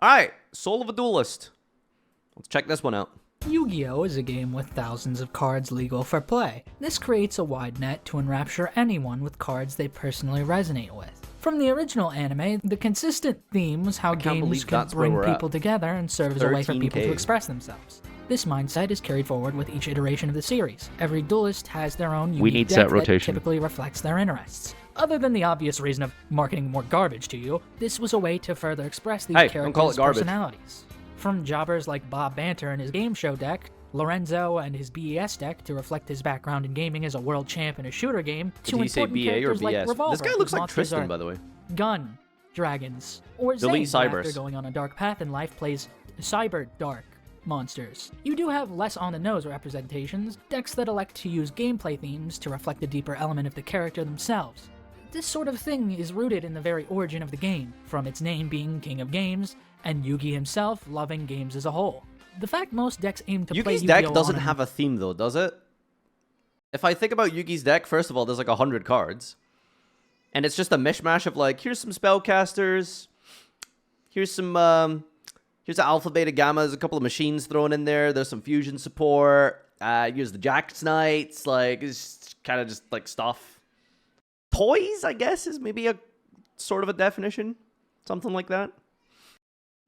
Alright, Soul of a Duelist. Let's check this one out. Yu-Gi-Oh! Is a game with thousands of cards legal for play. This creates a wide net to enrapture anyone with cards they personally resonate with. From the original anime, the consistent theme was how games could bring people together and serve as a way for people to express themselves. This mindset is carried forward with each iteration of the series. Every duelist has their own unique deck that typically reflects their interests. Other than the obvious reason of marketing more garbage to you, this was a way to further express these characters' personalities. From jobbers like Bob Banter and his game show deck, Lorenzo and his BES deck to reflect his background in gaming as a world champ in a shooter game, to important characters like Revolver. This guy looks like Tristan, by the way. Gun, dragons, or Zane, who after going on a dark path in life plays cyber dark monsters. You do have less on-the-nose representations, decks that elect to use gameplay themes to reflect the deeper element of the character themselves. This sort of thing is rooted in the very origin of the game, from its name being King of Games, and Yugi himself loving games as a whole. The fact most decks aim to play Yugi's deck doesn't have a theme though, does it? If I think about Yugi's deck, first of all, there's like 100 cards. And it's just a mishmash of like, here's some spellcasters, here's some, here's the Alpha, Beta, Gamma, there's a couple of machines thrown in there, there's some fusion support, here's the Jax Knights, like, it's kind of just like stuff. Toys, I guess, is maybe a sort of a definition. Something like that.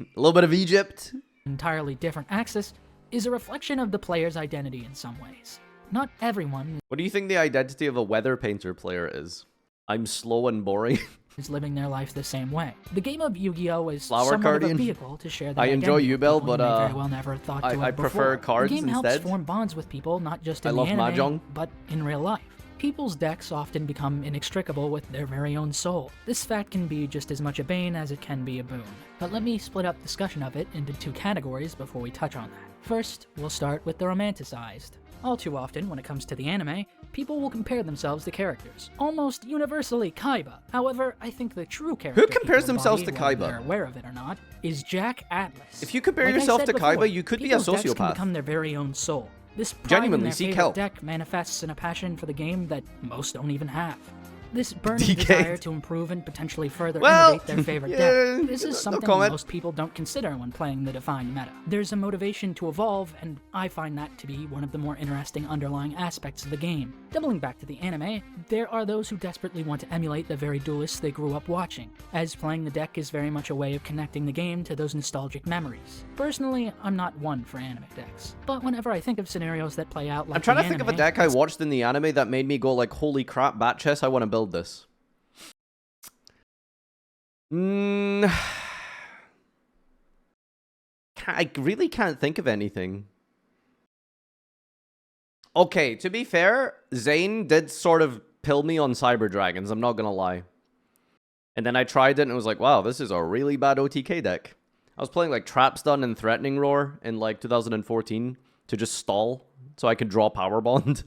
A little bit of Egypt. Entirely different axis is a reflection of the player's identity in some ways. Not everyone... What do you think the identity of a weather painter player is? I'm slow and boring. ...is living their life the same way. The game of Yu-Gi-Oh! Is Flower somewhat Guardian. of a vehicle to share their I enjoy Yu-Bell, but very well never thought to I prefer cards the game instead. helps form bonds with people, not just in the anime, Mahjong. but in real life. People's decks often become inextricable with their very own soul. This fact can be just as much a bane as it can be a boon. But let me split up discussion of it into two categories before we touch on that. First, we'll start with the romanticized. All too often, when it comes to the anime, people will compare themselves to characters. Almost universally Kaiba. However, I think the true character who compares themselves to Kaiba? They're aware of it or not, is Jack Atlas. If you compare yourself to Kaiba, you could be a sociopath. Decks can sociopath. become their very own soul. This pride Genuinely, in their seek favorite help. deck manifests in a passion for the game that most don't even have. This burning desire to improve and potentially further innovate their favorite deck. This is something most people don't consider when playing the defined meta. There's a motivation to evolve, and I find that to be one of the more interesting underlying aspects of the game. Doubling back to the anime, there are those who desperately want to emulate the very duelists they grew up watching, as playing the deck is very much a way of connecting the game to those nostalgic memories. Personally, I'm not one for anime decks, but whenever I think of scenarios that play out like I'm trying to think of a deck I watched in the anime that made me go like, holy crap, bat chess, I want to build this. I really can't think of anything. Okay, to be fair, Zane did sort of pill me on Cyber Dragons, I'm not gonna lie. And then I tried it and it was like, wow, this is a really bad OTK deck. I was playing like Trap Stun and Threatening Roar in like 2014 to just stall so I could draw Power Bond.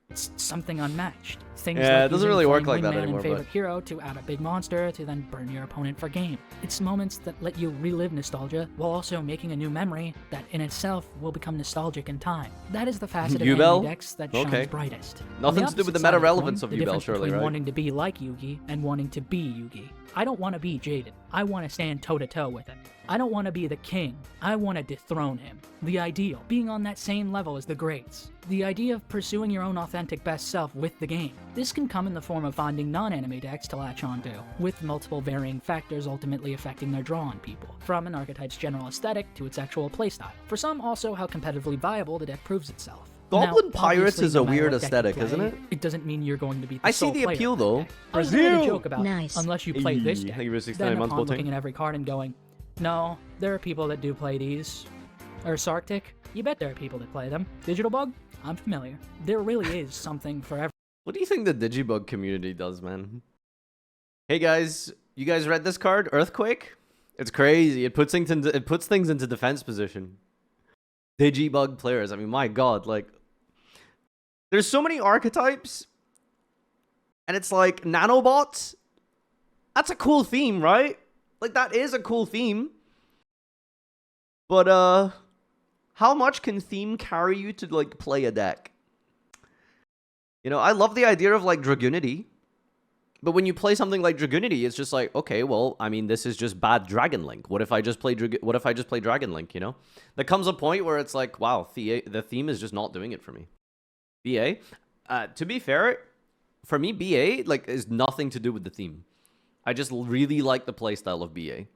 It's something unmatched. Things yeah, like it doesn't really work like that Wingman anymore. And favorite hero to add a big monster to then burn your opponent for game. It's moments that let you relive nostalgia while also making a new memory that in itself will become nostalgic in time. That is the facet of anime decks that shines brightest. Nothing to do with the meta relevance of Yu-Bell, surely, right? Wanting to be like Yugi and wanting to be Yugi. I don't want to be Jaden. I want to stand toe-to-toe with him. I don't want to be the king. I want to dethrone him. The ideal, being on that same level as the greats. The idea of pursuing your own authentic best self with the game. This can come in the form of finding non-anime decks to latch onto, with multiple varying factors ultimately affecting their draw on people, from an archetype's general aesthetic to its actual playstyle. For some, also how competitively viable the deck proves itself. Goblin Pirates is a weird aesthetic, isn't it? It doesn't mean you're going to be the I see the appeal, though. I was going to joke about Nice. Unless you play this deck, Thank you for 69 then months, upon Bolting. looking at every card and going, no, there are people that do play these. Or Sarctic, you bet there are people that play them. Digital Bug, I'm familiar. There really is something for everyone. What do you think the Digibug community does, man? Hey guys, you guys read this card, Earthquake? It's crazy. It puts things into defense position. Digibug players. I mean, my god, like there's so many archetypes, and it's like nanobots. That's a cool theme, right? Like that is a cool theme. But how much can theme carry you to like play a deck? You know, I love the idea of like Dragoonity, But when you play something like Dragoonity, it's just like, okay, well, I mean, this is just bad Dragon Link. What if I just play Dragon Link, you know? There comes a point where it's like, wow, the theme is just not doing it for me. BA, to be fair, for me, BA like is nothing to do with the theme. I just really like the playstyle of BA.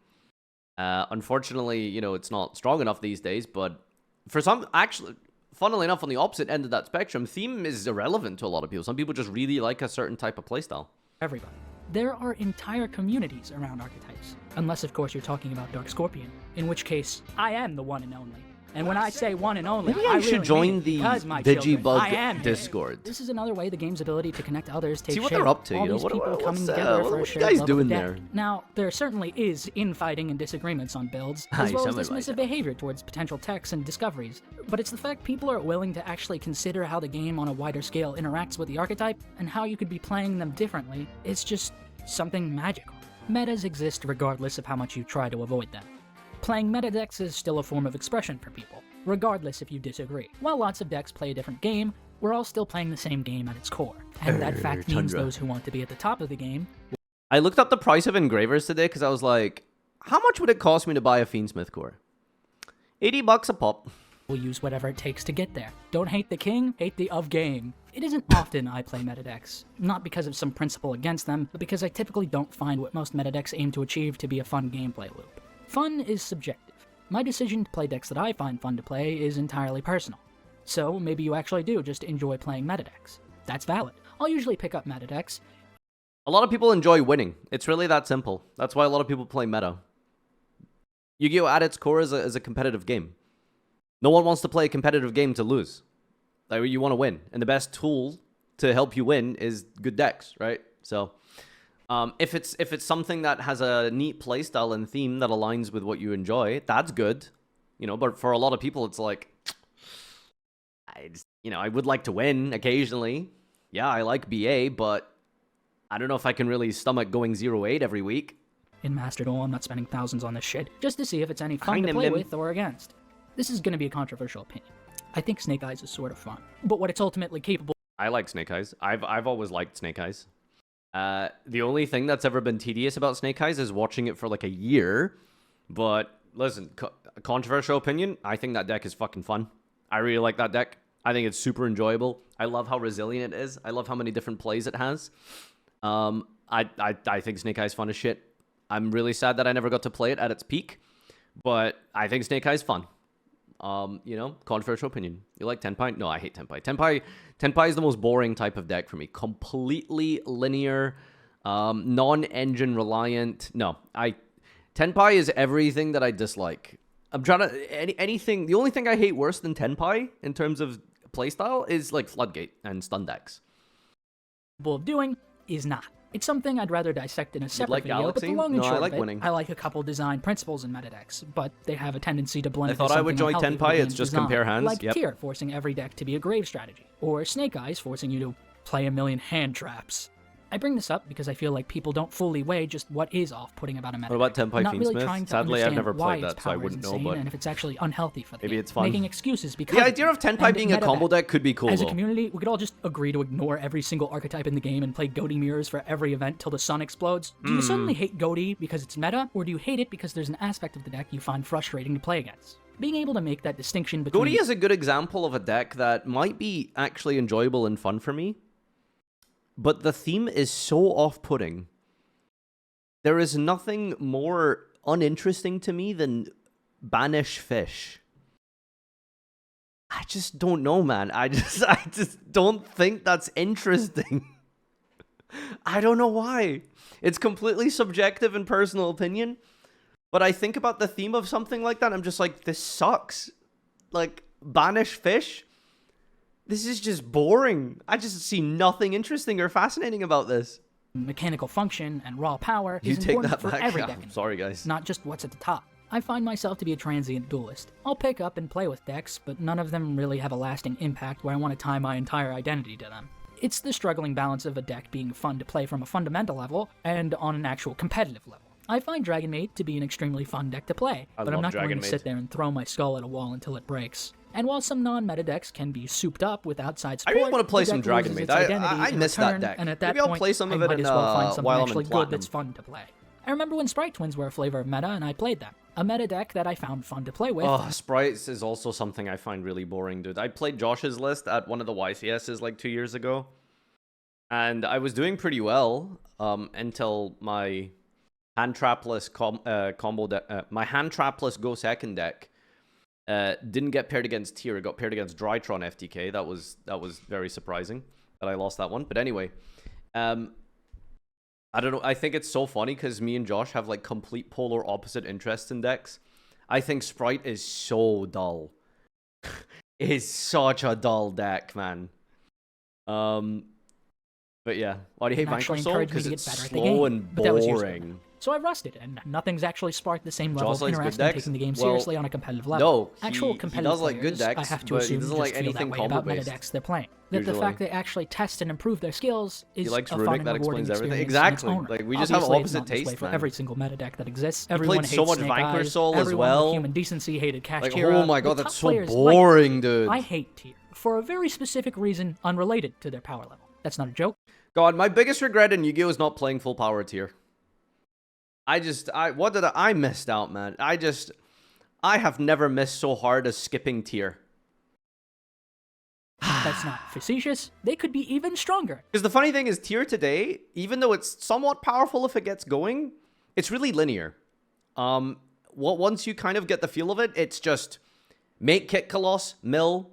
Unfortunately, you know, it's not strong enough these days, but for some, actually, funnily enough, on the opposite end of that spectrum, theme is irrelevant to a lot of people. Some people just really like a certain type of playstyle. Everybody. There are entire communities around archetypes. Unless, of course, you're talking about Dark Scorpion, in which case, I am the one and only. And when I say one and only, Maybe I should really join mean the because my children, I am Digibug Discord. This is another way the game's ability to connect others takes See what shape. they're up to, All you know? these people coming What together for a are you shared guys love doing of deck. there? Now, there certainly is infighting and disagreements on builds, as well as dismissive behavior towards potential techs and discoveries. But it's the fact people are willing to actually consider how the game on a wider scale interacts with the archetype, and how you could be playing them differently. It's just something magical. Metas exist regardless of how much you try to avoid them. Playing meta decks is still a form of expression for people, regardless if you disagree. While lots of decks play a different game, we're all still playing the same game at its core. And that fact means those who want to be at the top of the game... I looked up the price of engravers today because I was like, how much would it cost me to buy a Fiendsmith core? $80 a pop. ...will use whatever it takes to get there. Don't hate the king, hate the of game. It isn't often I play meta decks, not because of some principle against them, but because I typically don't find what most meta decks aim to achieve to be a fun gameplay loop. Fun is subjective. My decision to play decks that I find fun to play is entirely personal. So maybe you actually do just enjoy playing meta decks. That's valid. I'll usually pick up meta decks. A lot of people enjoy winning. It's really that simple. That's why a lot of people play meta. Yu-Gi-Oh! At its core is a competitive game. No one wants to play a competitive game to lose. Like, you want to win. And the best tool to help you win is good decks, right? So, if it's something that has a neat playstyle and theme that aligns with what you enjoy, that's good. You know, but for a lot of people, it's like, I would like to win occasionally. Yeah, I like BA, but I don't know if I can really stomach going 0-8 every week. In Master Duel, I'm not spending thousands on this shit, just to see if it's any fun to play with or against. This is going to be a controversial opinion. I think Snake Eyes is sort of fun, but what it's ultimately capable... I like Snake Eyes. I've always liked Snake Eyes. The only thing that's ever been tedious about Snake Eyes is watching it for like a year. But listen, controversial opinion, I think that deck is fucking fun. I really like that deck. I think it's super enjoyable. I love how resilient it is. I love how many different plays it has. I think Snake Eyes fun as shit. I'm really sad that I never got to play it at its peak, but I think Snake Eyes fun. Controversial opinion. You like Tenpai? No, I hate Tenpai. Tenpai is the most boring type of deck for me. Completely linear, non-engine reliant. No, Tenpai is everything that I dislike. I'm trying to anything. The only thing I hate worse than Tenpai in terms of playstyle is like Floodgate and stun decks. Of doing is not. It's something I'd rather dissect in a separate video, Galaxy? but the long and No, short I like of it, winning. I like a couple design principles in meta decks, but they have a tendency to blend. I thought I would join Tenpai, it's just compare hands. Like Yep. Tier forcing every deck to be a grave strategy, or Snake Eyes forcing you to play a million hand traps. I bring this up because I feel like people don't fully weigh just what is off-putting about a meta. What about deck. Tenpai Not really Fiendsmith? trying to Sadly, I've understand never why played its that, so I power is wouldn't know, insane, but and if it's actually unhealthy for the maybe game. it's fun. Making excuses because The idea of Tenpai and being a meta combo deck could be cool, As a though. community, we could all just agree to ignore every single archetype in the game and play Goatee mirrors for every event till the sun explodes. Do you suddenly hate Goatee because it's meta, or do you hate it because there's an aspect of the deck you find frustrating to play against? Being able to make that distinction between... Goatee is a good example of a deck that might be actually enjoyable and fun for me, but the theme is so off-putting. There is nothing more uninteresting to me than Banish Fish. I just don't know, man. I just don't think that's interesting. I don't know why. It's completely subjective and personal opinion, but I think about the theme of something like that, I'm just like, this sucks. Like, Banish Fish? This is just boring. I just see nothing interesting or fascinating about this. Mechanical function and raw power You is take important that for back? every Yeah, deck, I'm sorry, guys. not just what's at the top. I find myself to be a transient duelist. I'll pick up and play with decks, but none of them really have a lasting impact where I want to tie my entire identity to them. It's the struggling balance of a deck being fun to play from a fundamental level and on an actual competitive level. I find Dragon Maid to be an extremely fun deck to play, but I'm love not going Dragon to Maid. sit there and throw my skull at a wall until it breaks. And while some non-meta decks can be souped up with outside I support, really want to play the some deck Dragon loses Maid. its identity I in miss that return, deck. and at that Maybe I'll point, play some of I it might in, as well find something while I'm in actually good Platinum. that's fun to play. I remember when Sprite Twins were a flavor of meta, and I played them. A meta deck that I found fun to play with. Oh, Sprites is also something I find really boring, dude. I played Josh's list at one of the YCSs like 2 years ago. And I was doing pretty well until my hand trapless combo deck, my hand trapless go second deck didn't get paired against Tier. It got paired against Drytron FTK. That was very surprising that I lost that one. But anyway, I don't know. I think it's so funny because me and Josh have like complete polar opposite interests in decks. I think Sprite is so dull. It's such a dull deck, man. But yeah, why do you hate Vanquish Soul? Because it's slow and boring. So I rusted, and nothing's actually sparked the same level of interest in taking the game Well, seriously on a competitive level. No, Actual he competitive does like good players, decks, I have to but he assume, doesn't just like feel anything that way about meta combo-based. decks they're playing. That the Usually. fact they actually test and improve their skills is He likes a fun Runic, and that rewarding explains everything. experience Exactly. in its own right. Like, we just have Obviously, opposite it's not this way taste, for man. every single meta deck that exists. He Everyone played so hates much Snake Vanquish Eyes. Soul as Everyone well. with Human Decency hated Cash Like, Tira. oh my god, The that's top so players boring, like dude. I hate Tier for a very specific reason unrelated to their power level. That's not a joke. God, my biggest regret in Yu-Gi-Oh! Is not playing full power Tier. I missed out, man. I have never missed so hard as skipping Tier. That's not facetious. They could be even stronger. Because the funny thing is, Tier today, even though it's somewhat powerful if it gets going, it's really linear. Once you kind of get the feel of it, it's just make Kit Coloss, mill,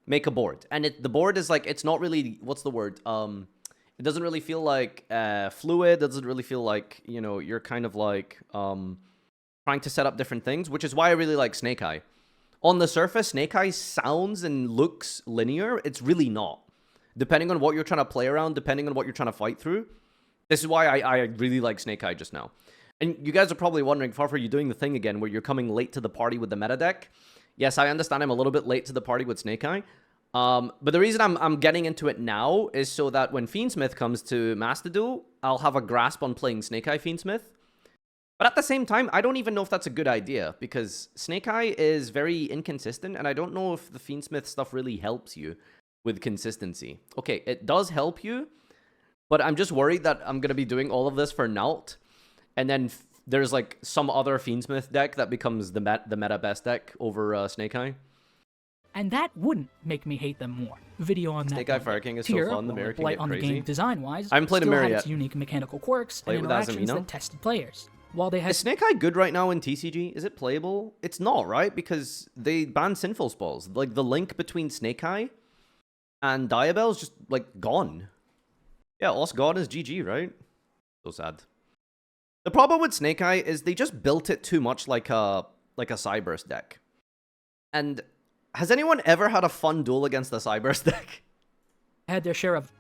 make a board. And the board is like, it's not really, what's the word? It doesn't really feel like fluid. It doesn't really feel like, you know, you're kind of like trying to set up different things, which is why I really like Snake Eye. On the surface, Snake Eye sounds and looks linear. It's really not. Depending on what you're trying to play around, depending on what you're trying to fight through. This is why I really like Snake Eye just now. And you guys are probably wondering, Farfa, are you doing the thing again where you're coming late to the party with the meta deck? Yes, I understand I'm a little bit late to the party with Snake Eye. But the reason I'm getting into it now is so that when Fiendsmith comes to Master Duel, I'll have a grasp on playing Snake Eye Fiendsmith. But at the same time, I don't even know if that's a good idea, because Snake Eye is very inconsistent, and I don't know if the Fiendsmith stuff really helps you with consistency. Okay, it does help you, but I'm just worried that I'm going to be doing all of this for Naut, and then there's like some other Fiendsmith deck that becomes the meta best deck over Snake Eye. And that wouldn't make me hate them more. Video on that. Snake Eye Fire King is so Tier, fun, the mirror can light get on the crazy. game design-wise, I haven't played a still mirror had yet. its unique mechanical quirks Play it and with interactions Azamino? that tested players. While they had Is Snake Eye good right now in TCG? Is it playable? It's not, right? Because they banned Sinful Spells. Like, the link between Snake Eye and Diabell is just, like, gone. Yeah, Os God is GG, right? So sad. The problem with Snake Eye is they just built it too much like a Cyburst deck. And has anyone ever had a fun duel against a Cyburst deck? had their share of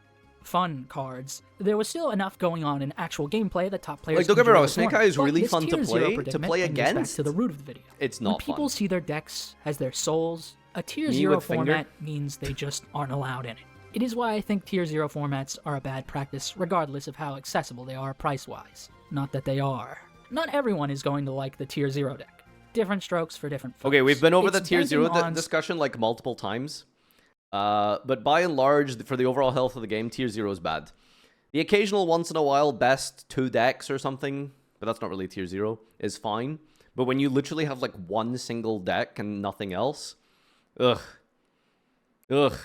fun cards, there was still enough going on in actual gameplay that top players. Like, don't get me wrong, Snake Eye is But really this fun to tier zero play predicament brings us back against. to the root of the video. It's When not people fun. see their decks as their souls, a tier Me 0 with finger? format means they just aren't allowed in it. It is why I think tier 0 formats are a bad practice, regardless of how accessible they are price-wise. Not that they are. Not everyone is going to like the tier 0 deck. Different strokes for different folks. Okay, we've been over It's the tier banking 0 on discussion like multiple times. But by and large, for the overall health of the game, tier 0 is bad. The occasional once in a while best 2 decks or something, but that's not really tier 0, is fine. But when you literally have like one single deck and nothing else, ugh. Ugh.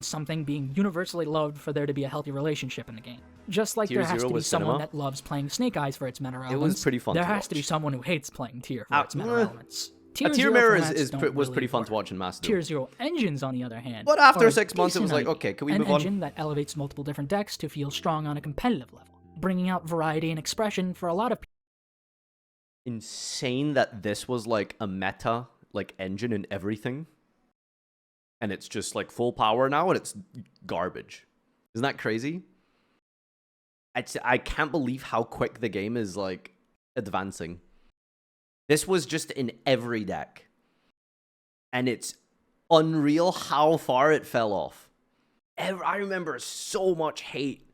something being universally loved for there to be a healthy relationship in the game. Just like Tier there has 0 to be was someone cinema. that loves playing Snake Eyes for its meta elements. was pretty fun There to has to be watch. someone who hates playing Tier for its meta elements. A Tier tier 0 mirror formats don't was really pretty fun work. to watch in Master Tier Duel. 0 engines, on the other hand, But after are a 6 months, it was decent like, idea. okay, can we An move on? engine that elevates multiple different decks to feel strong on a competitive level, bringing out variety and expression for a lot of people. Insane that this was like a meta like engine in everything. And it's just like full power now and it's garbage. Isn't that crazy? I can't believe how quick the game is like advancing. This was just in every deck. And it's unreal how far it fell off. I remember so much hate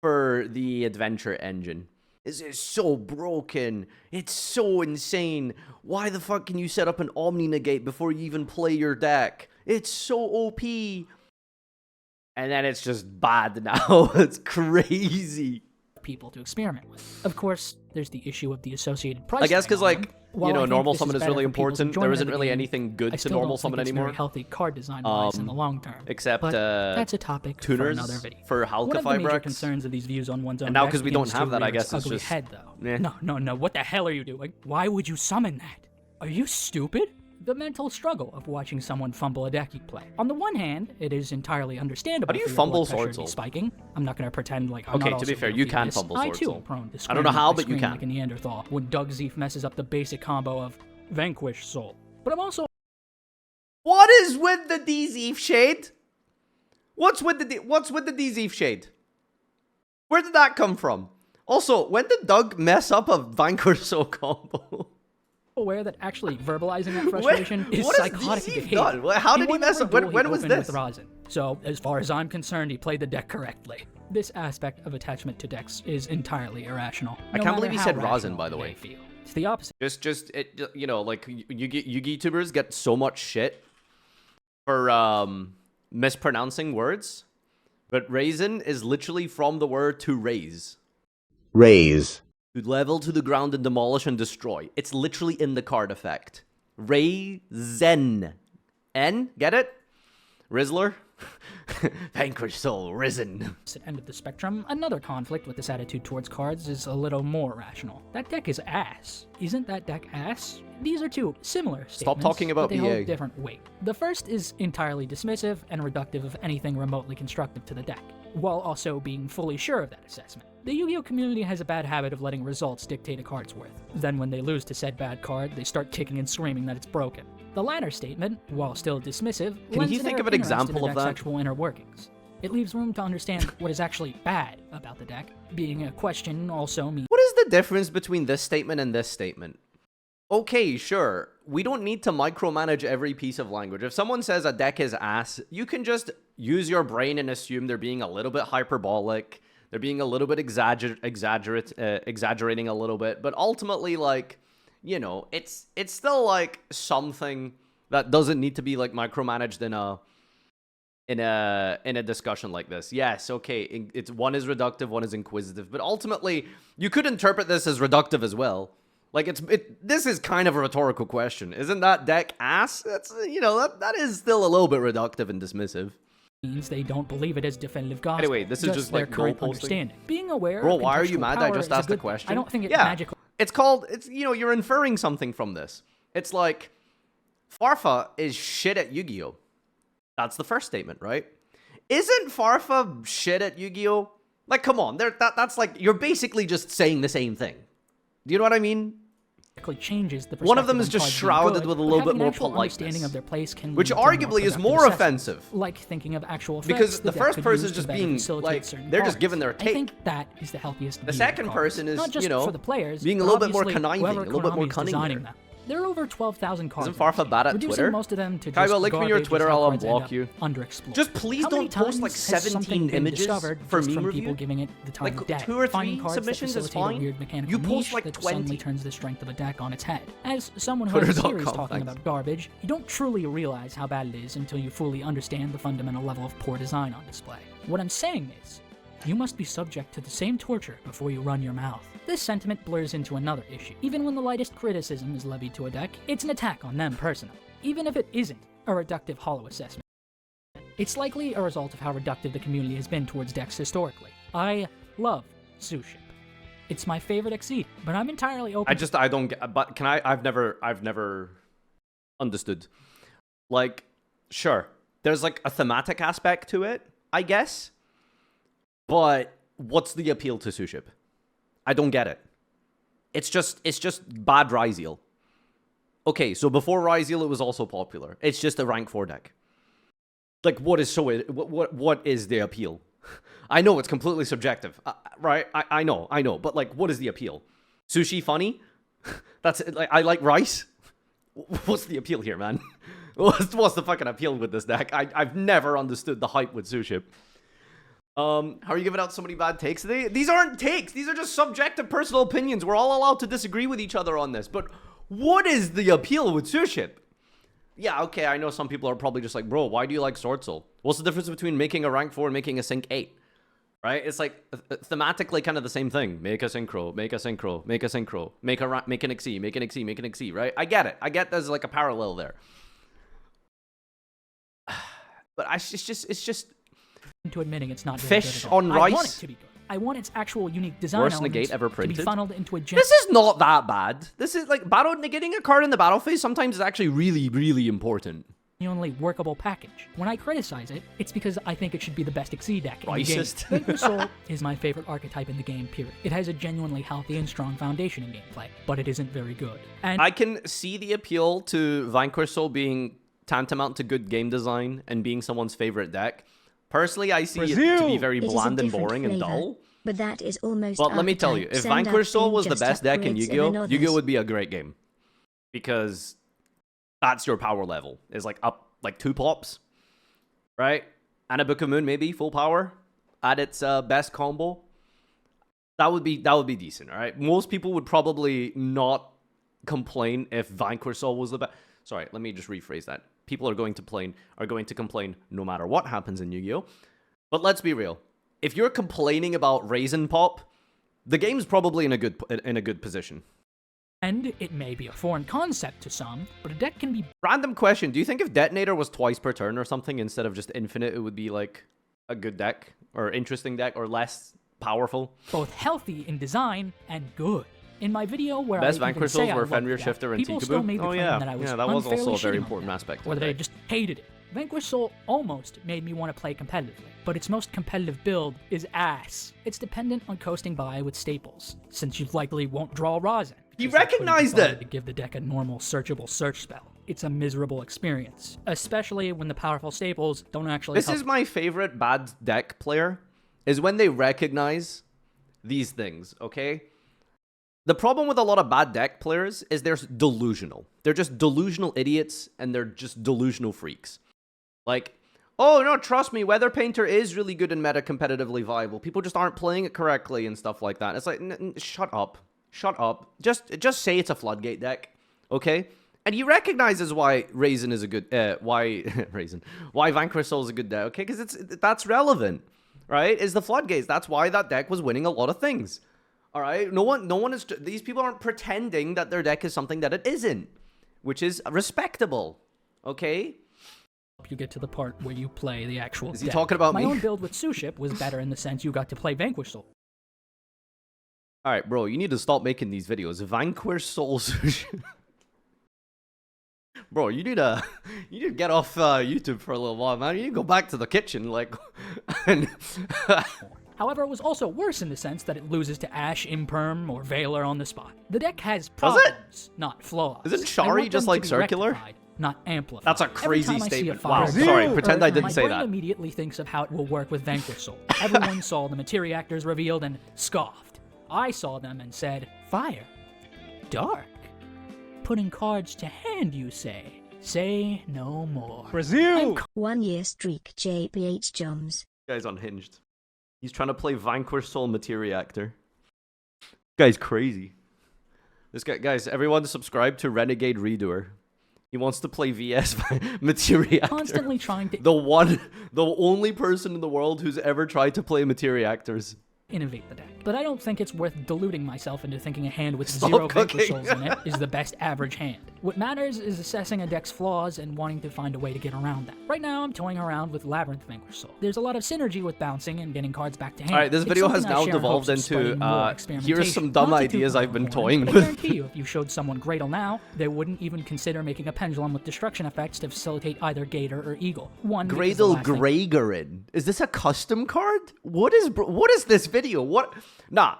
for the adventure engine. This is so broken. It's so insane. Why the fuck can you set up an Omni Negate before you even play your deck? It's so OP. And then it's just bad now. It's crazy. People to experiment with. Of course, there's the issue of the associated price. I guess because, like, While you know, I think normal this summon is better really for people's important. There enjoyment isn't of the really game, anything I good to still normal don't summon think it's anymore. very healthy card design wise in the long term. Except but that's a topic for tuners another video. for Halka One of the major Fibrex. concerns of these views on one's own And now deck because we don't begins to have that, I rear guess its it's ugly just head, though. eh. No. What the hell are you doing? Why would you summon that? Are you stupid? The mental struggle of watching someone fumble a deck you play. On the one hand, it is entirely understandable. How do you for your fumble blood pressure Sword to be Soul? spiking. I'm not going to pretend like I'm Okay, not to be also fair, guilty you of can this. fumble I Sword too Soul. am prone to I don't know screaming how, like but you can. like a Neanderthal when Doug Zeef messes up the basic combo of Vanquish Soul. But I'm also What is with the DZeef shade? What's with the DZeef shade? Where did that come from? Also, when did Doug mess up a Vanquish Soul combo? aware that actually verbalizing that frustration is what has psychotic DZeef behavior. done? How did he won mess every up? When duel he was opened this? with Rosin. So, as far as I'm concerned, he played the deck correctly. This aspect of attachment to decks is entirely irrational. I can't believe he said Rosin, by the way. Feel. It's the opposite. You know, like, Yugi YouTubers get so much shit for mispronouncing words, but raisin is literally from the word to raise. Raise. To level to the ground and demolish and destroy. It's literally in the card effect. Raisin. N? Get it? Rizzler? Vanquish Soul, risen. End of the spectrum, another conflict with this attitude towards cards is a little more rational. That deck is ass. Isn't that deck ass? These are two similar statements, talking about but they EA. hold different weight. The first is entirely dismissive and reductive of anything remotely constructive to the deck, while also being fully sure of that assessment. The Yu-Gi-Oh community has a bad habit of letting results dictate a card's worth. Then when they lose to said bad card, they start kicking and screaming that it's broken. The latter statement, while still dismissive, Can lends you think of an interest in example the of deck's that? actual inner workings. It leaves room to understand what is actually bad about the deck. Being a question also means What is the difference between this statement and this statement? Okay, sure. We don't need to micromanage every piece of language. If someone says a deck is ass, you can just use your brain and assume they're being a little bit hyperbolic. They're being a little bit exaggerating a little bit. But ultimately, like, you know, it's still like something that doesn't need to be like micromanaged in a discussion like this. Yes, okay, it's one is reductive, one is inquisitive, but ultimately you could interpret this as reductive as well. Like this is kind of a rhetorical question. Isn't that deck ass? That's, you know, that is still a little bit reductive and dismissive. they don't believe it as definitive gospel. Anyway, this is just their like current goal posting. understanding. Being aware Bro, of why are you contextual mad that I power just is a asked the good thing. question? I don't think it's Yeah. magical. It's you know, you're inferring something from this. It's like Farfa is shit at Yu-Gi-Oh. That's the first statement, right? Isn't Farfa shit at Yu-Gi-Oh? Like, come on, that's like, you're basically just saying the same thing. Do you know what I mean? Changes the One of them perspective is on just cards being shrouded good, with a but little having bit more an actual politeness. understanding of their place can Which lead to more arguably is productive more assessments. offensive. Like thinking of actual effects Because the deck first could person use is just to better being, facilitate like, certain they're just cards. giving their I take. think that is the healthiest The view of second cards. person is, not just you know, for the players, being a but little bit more obviously conniving, whoever a little bit more Konami's cunning designing there. them. There are over 12,000 cards. Isn't Farfa bad at reducing Twitter? most of them to Kaiba, just link me your garbage is Twitter, how I'll cards end unblock up you. Underexplored. Just please How many don't post, like, times has 17 something been images discovered for just meme from review? people giving it the time Like, of day? 2 or 3 Finding cards submissions that is facilitate fine. a weird mechanical You post, niche like, that 20. suddenly turns the strength of a deck on its head. As someone who has a series Twitter.com, talking thanks. about garbage, you don't truly realize how bad it is until you fully understand the fundamental level of poor design on display. What I'm saying is, you must be subject to the same torture before you run your mouth. This sentiment blurs into another issue. Even when the lightest criticism is levied to a deck, it's an attack on them personally, even if it isn't a reductive hollow assessment. It's likely a result of how reductive the community has been towards decks historically. I love Suship. It's my favorite Exceed, but I'm entirely open. I don't get, but can I've never understood. Like, sure, there's like a thematic aspect to it, I guess. But what's the appeal to Suship? I don't get it. It's just bad Ryzeal. Okay, so before Ryzeal, it was also popular. It's just a rank 4 deck. Like, what is the appeal? I know it's completely subjective, right? I know, but like, what is the appeal? Sushi funny? That's like, I like rice. What's the appeal here, man? What's the fucking appeal with this deck? I've never understood the hype with Suship. How are you giving out so many bad takes? These aren't takes. These are just subjective personal opinions. We're all allowed to disagree with each other on this. But what is the appeal with Suship? Yeah, okay, I know some people are probably just like, bro, why do you like Sword Soul? What's the difference between making a rank 4 and making a sync 8? Right? It's like thematically kind of the same thing. Make a synchro, make a synchro, make a synchro, make an XE, make an XE, make an XE, right? I get it. I get there's like a parallel there. But it's just into admitting it's not very fish good at all. on rice. I want it to be good. I want its actual unique design Worst elements negate ever to printed. be funneled into a This is not that bad. This is like negating a card in the battle phase sometimes is actually really, really important. genuinely workable package. When I criticize it, it's because I think it should be the best XE deck in the game. Racist. Vanquish Soul is my favorite archetype in the game, period. It has a genuinely healthy and strong foundation in gameplay, but it isn't very good. And I can see the appeal to Vanquish Soul being tantamount to good game design and being someone's favorite deck. Personally, I see it to be very bland and boring and dull. But that is almost. But let me tell you, if Vanquish Soul was the best deck in Yu-Gi-Oh!, Yu-Gi-Oh! Would be a great game. Because that's your power level. It's like up like 2 pops. Right? And a Book of Moon, maybe, full power. At its best combo. That would be decent, alright? Most people would probably not complain if Vanquish Soul was the best. Sorry, let me just rephrase that. People are going to complain no matter what happens in Yu-Gi-Oh! But let's be real. If you're complaining about Raisin Pop, the game's probably in a good position. And it may be a foreign concept to some, but a deck can be... Random question. Do you think if Detonator was twice per turn or something instead of just infinite, it would be like a good deck or interesting deck or less powerful? both healthy in design and good. In my video where Best I Vanquish say Souls I were loved Fenrir the Shifter deck, and people still made Peekaboo. the Oh claim yeah, that I was that was also a unfairly very shitting on important them, aspect. or of that the I deck. just hated it. Vanquish Soul almost made me want to play competitively, but its most competitive build is ass. It's dependent on coasting by with staples, since you likely won't draw Rosin. He because they couldn't be recognized bothered it! To give the deck a normal searchable search spell. It's a miserable experience, especially when the powerful staples don't actually This help. is my favorite bad deck player, is when they recognize these things, okay? The problem with a lot of bad deck players is they're delusional. They're just delusional idiots, and they're just delusional freaks. Like, oh, no, trust me, Weather Painter is really good and meta competitively viable. People just aren't playing it correctly and stuff like that. It's like, shut up. Shut up. Just say it's a Floodgate deck, okay? And he recognizes why Raisin is a good, why Vanquish Soul is a good deck, okay? Because that's relevant, right? Is the Floodgates. That's why that deck was winning a lot of things. All right, no one is. These people aren't pretending that their deck is something that it isn't, which is respectable. Okay. You get to the part where you play the actual Is he deck. talking about My me? own build with Suship was better in the sense you got to play Vanquish Soul. All right, bro, you need to stop making these videos. Vanquish Soul Sushi. Bro, you need to get off YouTube for a little while, man. You need to go back to the kitchen, like. And However, it was also worse in the sense that it loses to Ash, Imperm, or Veiler on the spot. The deck has Does it? problems, not flaws. Isn't I Shari want just them to like be circular? rectified, not amplified. That's a crazy Every time I see a statement. Wow, fire sorry, or pretend I Earth, didn't say my brain that. immediately thinks of how it will work with Vanquish Soul. Everyone saw the Materiactors revealed and scoffed. I saw them and said, fire. Dark. Putting cards to hand, you say. Say no more. Brazil! 1 year streak JPH Jums. Guy's unhinged. He's trying to play Vanquish Soul Materiactor. Guy's crazy. This guy, guys, everyone subscribe to Renegade Redoer. He wants to play VS Materiactor. Constantly trying to The only person in the world who's ever tried to play Materiactors. innovate the deck. But I don't think it's worth deluding myself into thinking a hand with Stop 0 cooking. Vanquish Souls in it is the best average hand. What matters is assessing a deck's flaws and wanting to find a way to get around that. Right now, I'm toying around with Labyrinth Vanquish Soul. There's a lot of synergy with bouncing and getting cards back to hand. Alright, this It's video has something I now share in devolved hopes of into, spreading more here's some experimentation. dumb Not to toot ideas my I've been own horn, toying but with. I guarantee you, if you showed someone Gradle now, they wouldn't even consider making a pendulum with destruction effects to facilitate either Gator or Eagle. One, because the Gradle last thing- Gregorin. Is this a custom card? What is this video? What? Nah.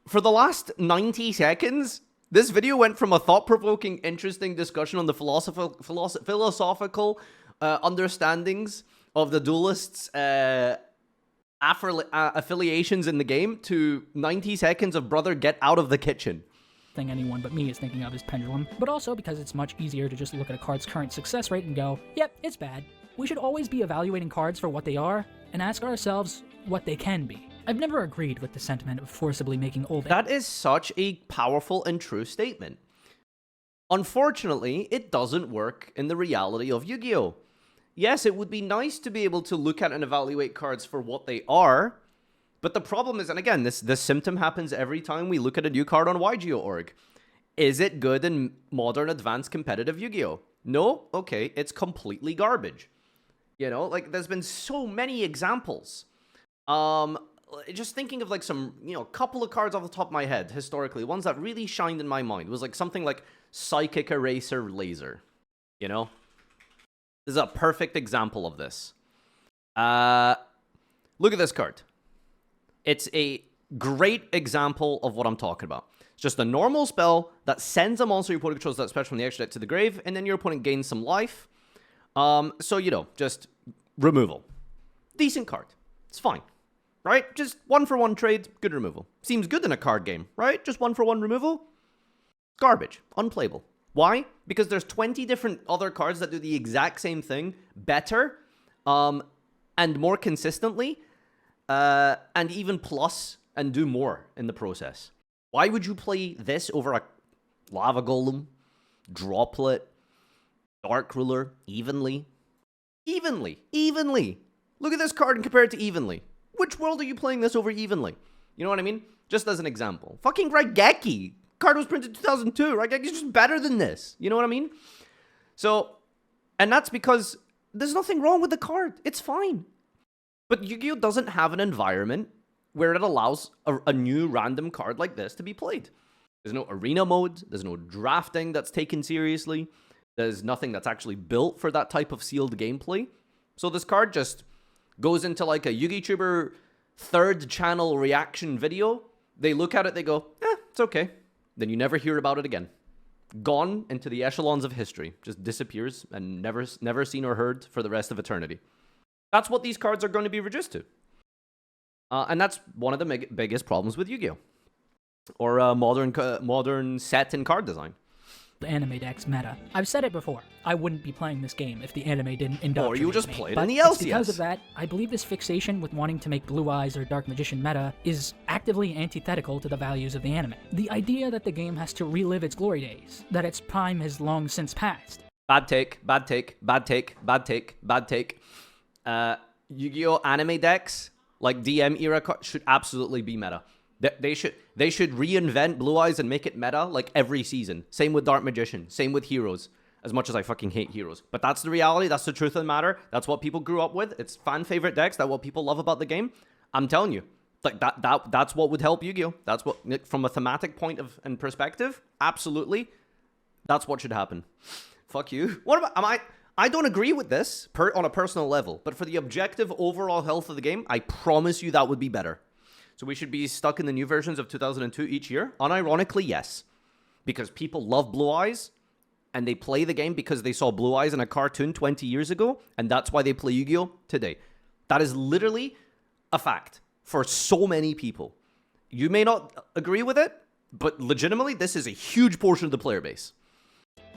For the last 90 seconds, this video went from a thought-provoking, interesting discussion on the philosophical understandings of the Duelist's affiliations in the game to 90 seconds of brother get out of the kitchen. thing anyone but me is thinking of is Pendulum, but also because it's much easier to just look at a card's current success rate and go, yep, it's bad. We should always be evaluating cards for what they are, and ask ourselves, what they can be. I've never agreed with the sentiment of forcibly making old... That is such a powerful and true statement. Unfortunately, it doesn't work in the reality of Yu-Gi-Oh! Yes, it would be nice to be able to look at and evaluate cards for what they are, but the problem is, and again, this symptom happens every time we look at a new card on YGO.org. Is it good in modern, advanced, competitive Yu-Gi-Oh? No? Okay, it's completely garbage. You know, like, there's been so many examples. Just thinking of, like, some, you know, couple of cards off the top of my head, historically, ones that really shined in my mind was, like, something like Psychic Eraser Laser. You know? This is a perfect example of this. Look at this card. It's a great example of what I'm talking about. It's just a normal spell that sends a monster your opponent controls that special from the extra deck to the grave, and then your opponent gains some life. So, you know, just removal. Decent card. It's fine. Right? Just 1-for-1 trade, good removal. Seems good in a card game, right? Just 1-for-1 removal. Garbage. Unplayable. Why? Because there's 20 different other cards that do the exact same thing better, and more consistently, and even plus, and do more in the process. Why would you play this over a Lava Golem, Droplet, Dark Ruler, Evenly? Evenly. Look at this card and compare it to Evenly. Which world are you playing this over Evenly? You know what I mean? Just as an example. Fucking Raigeki. Card was printed in 2002. Raigeki's just better than this. You know what I mean? So, and that's because there's nothing wrong with the card. It's fine. But Yu-Gi-Oh! Doesn't have an environment where it allows a new random card like this to be played. There's no arena mode. There's no drafting that's taken seriously. There's nothing that's actually built for that type of sealed gameplay. So this card just goes into like a Yu-Gi-Tuber third channel reaction video. They look at it, they go, it's okay. Then you never hear about it again. Gone into the echelons of history. Just disappears and never seen or heard for the rest of eternity. That's what these cards are going to be reduced to. And that's one of the biggest problems with Yu-Gi-Oh! Or modern set and card design. The anime deck's meta. I've said it before. I wouldn't be playing this game if the anime didn't indoctrinate me. Or you just play it in in the LCS. LCS. Because of that, I believe this fixation with wanting to make Blue Eyes or Dark Magician meta is actively antithetical to the values of the anime. The idea that the game has to relive its glory days, that its prime has long since passed. Bad take. Yu-Gi-Oh! Anime decks, like DM era cards, should absolutely be meta. They should reinvent Blue Eyes and make it meta like every season. Same with Dark Magician. Same with Heroes. As much as I fucking hate Heroes. But that's the reality. That's the truth of the matter. That's what people grew up with. It's fan favorite decks. That's what people love about the game. I'm telling you. Like that's what would help Yu-Gi-Oh! That's what, from a thematic point of and perspective, absolutely. That's what should happen. Fuck you. What about I don't agree with this on a personal level, but for the objective overall health of the game, I promise you that would be better. So we should be stuck in the new versions of 2002 each year? Unironically, yes. Because people love Blue Eyes, and they play the game because they saw Blue Eyes in a cartoon 20 years ago, and that's why they play Yu-Gi-Oh! Today. That is literally a fact for so many people. You may not agree with it, but legitimately, this is a huge portion of the player base.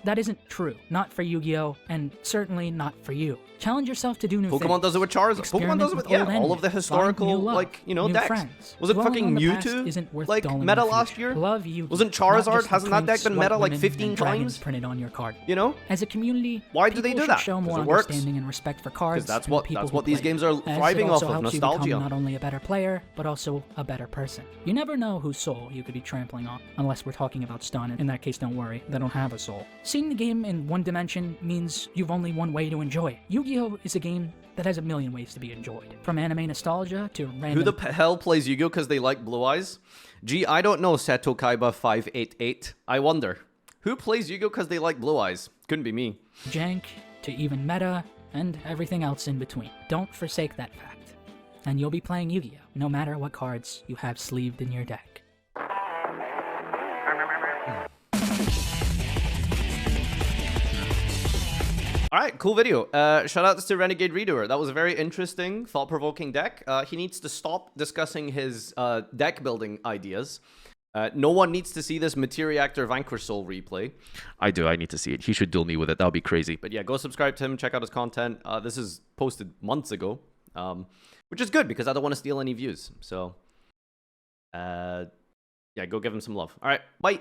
That isn't true. Not for Yu-Gi-Oh! And certainly not for you. Challenge yourself to do new things. Pokemon does it with Charizard. Pokemon does it with, all of the historical, like, you know, decks. Friends. Was it fucking Mewtwo, like, meta last year? Love Yu-Gi-Oh! Wasn't Charizard, hasn't that deck been meta, like, 15 times? Printed on your card. You know? As a community, why do they do that? Show more understanding and respect for cards. Because that's what these games are thriving off of, nostalgia. Not only a better player, but also a better person. You never know whose soul you could be trampling on, unless we're talking about stun. In that case, don't worry, they don't have a soul. Seeing the game in one dimension means you've only one way to enjoy it. Yu-Gi-Oh! Is a game that has a million ways to be enjoyed. From anime nostalgia to random... Who the hell plays Yu-Gi-Oh! Because they like Blue Eyes? Gee, I don't know, Seto Kaiba 588. I wonder. Who plays Yu-Gi-Oh! Because they like Blue Eyes? Couldn't be me. Jank, to even meta, and everything else in between. Don't forsake that fact. And you'll be playing Yu-Gi-Oh! No matter what cards you have sleeved in your deck. Alright, cool video. Shout outs to Renegade Redoer. That was a very interesting, thought-provoking deck. He needs to stop discussing his deck building ideas. No one needs to see this Materiactor Vanquish Soul replay. I do, I need to see it. He should duel me with it. That would be crazy. But yeah, go subscribe to him, check out his content. This is posted months ago. which is good because I don't want to steal any views. So, yeah, go give him some love. All right, bye.